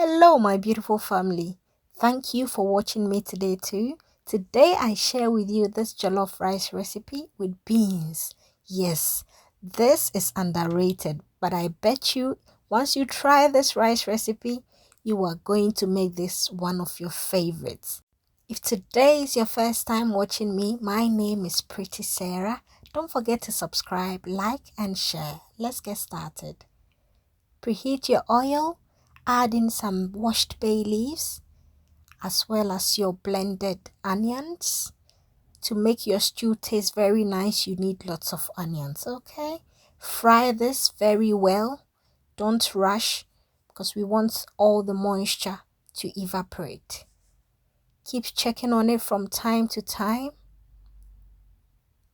Hello, my beautiful family. Thank you for watching me today too. Today I share with you this jollof rice recipe with beans. Yes, this is underrated, but I bet you once you try this rice recipe, you are going to make this one of your favorites. If today is your first time watching me, my name is Pretty Sarah. Don't forget to subscribe, like and share. Let's get started. Preheat your oil, add in some washed bay leaves as well as your blended onions. To make your stew taste very nice, you need lots of onions, okay? Fry this very well. Don't rush because we want all the moisture to evaporate. Keep checking on it from time to time.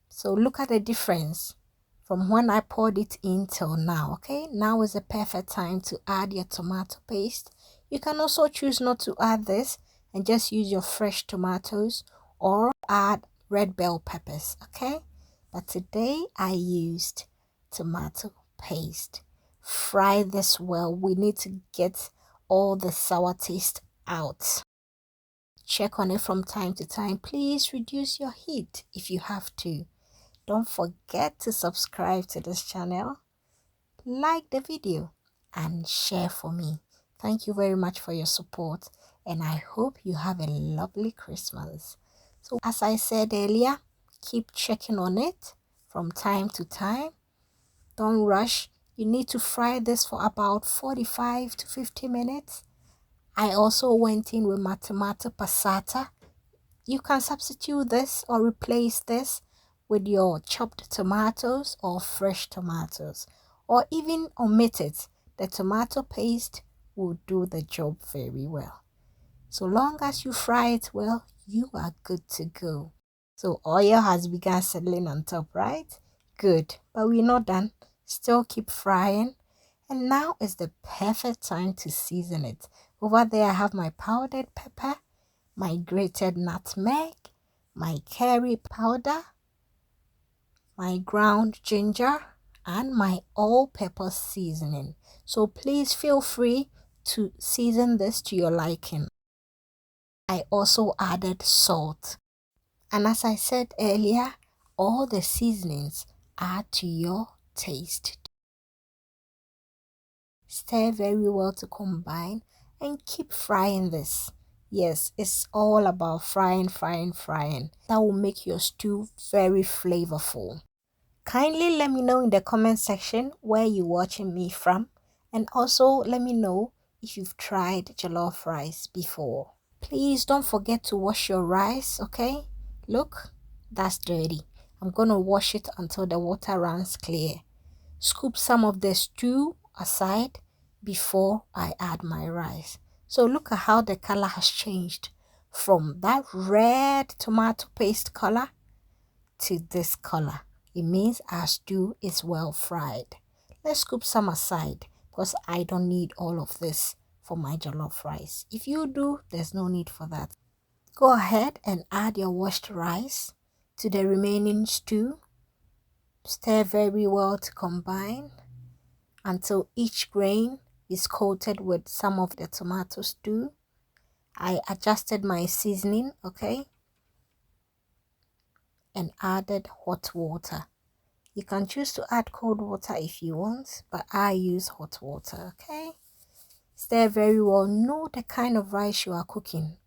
So look at the difference from when I poured it in till now. Okay, now is the perfect time to add your tomato paste. You can also choose not to add this and just use your fresh tomatoes or add red bell peppers. Okay, but today I used tomato paste. Fry this well. We need to get all the sour taste out. Check on it from time to time. Please reduce your heat if you have to. Don't forget to subscribe to this channel, like the video, and share for me. Thank you very much for your support, and I hope you have a lovely Christmas. So as I said earlier, keep checking on it from time to time. Don't rush. You need to fry this for about 45 to 50 minutes. I also went in with my tomato passata. You can substitute this or replace this with your chopped tomatoes or fresh tomatoes, or even omit it. The tomato paste will do the job very well. So long as you fry it well, you are good to go. So oil has begun settling on top, right? Good, but we're not done. Still keep frying. And now is the perfect time to season it. Over there I have my powdered pepper, my grated nutmeg, my curry powder, my ground ginger, and my all-purpose seasoning. So please feel free to season this to your liking. I also added salt. And as I said earlier, all the seasonings add to your taste. Stir very well to combine and keep frying this. Yes, it's all about frying. That will make your stew very flavorful. Kindly let me know in the comment section where you're watching me from, and also let me know if you've tried jollof rice before. Please don't forget to wash your rice, okay? Look, that's dirty. I'm gonna wash it until the water runs clear. Scoop some of the stew aside before I add my rice. So look at how the color has changed from that red tomato paste color to this color. It means our stew is well fried. Let's scoop some aside because I don't need all of this for my jollof rice. If you do, there's no need for that. Go ahead and add your washed rice to the remaining stew. Stir very well to combine until each grain is coated with some of the tomato stew. I adjusted my seasoning, okay, and added hot water. You can choose to add cold water if you want, but I use hot water, okay? Stir very well. Know the kind of rice you are cooking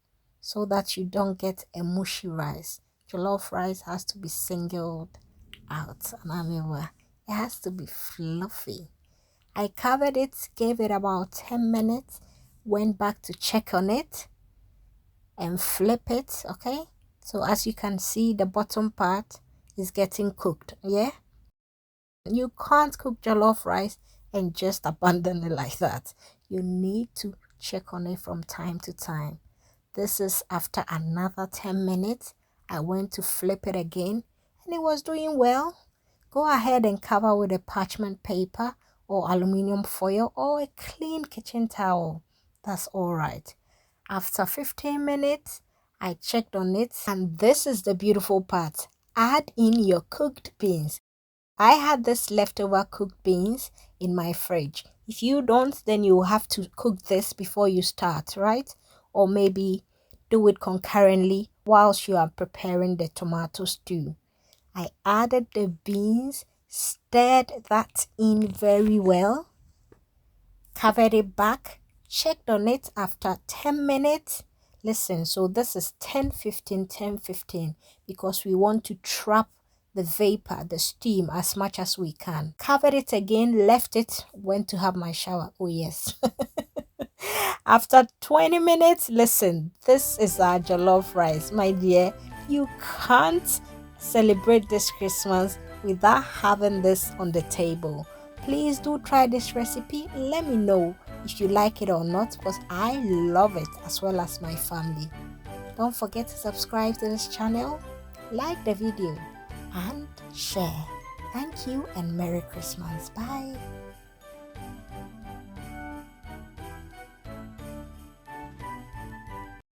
so that you don't get a mushy rice. Jollof rice has to be singled out. And it has to be fluffy. I covered it, gave it about 10 minutes, went back to check on it and flip it, okay? So as you can see, the bottom part is getting cooked, yeah? You can't cook jollof rice and just abandon it like that. You need to check on it from time to time. This is after another 10 minutes. I went to flip it again and it was doing well. Go ahead and cover with a parchment paper or aluminum foil or a clean kitchen towel. That's all right. After 15 minutes, I checked on it, and this is the beautiful part. Add in your cooked beans. I had this leftover cooked beans in my fridge. If you don't, then you have to cook this before you start, right? Or maybe do it concurrently whilst you are preparing the tomato stew. I added the beans, stirred that in very well, covered it back, checked on it after 10 minutes. Listen, so this is 10-15 because we want to trap the vapor, the steam as much as we can. Covered it again, left it, went to have my shower. Oh yes. After 20 minutes, listen, this is our jollof rice, my dear. You can't celebrate this Christmas without having this on the table. Please do try this recipe. Let me know if you like it or not, because I love it as well as my family. Don't forget to subscribe to this channel, like the video, and share. Thank you and Merry Christmas. Bye.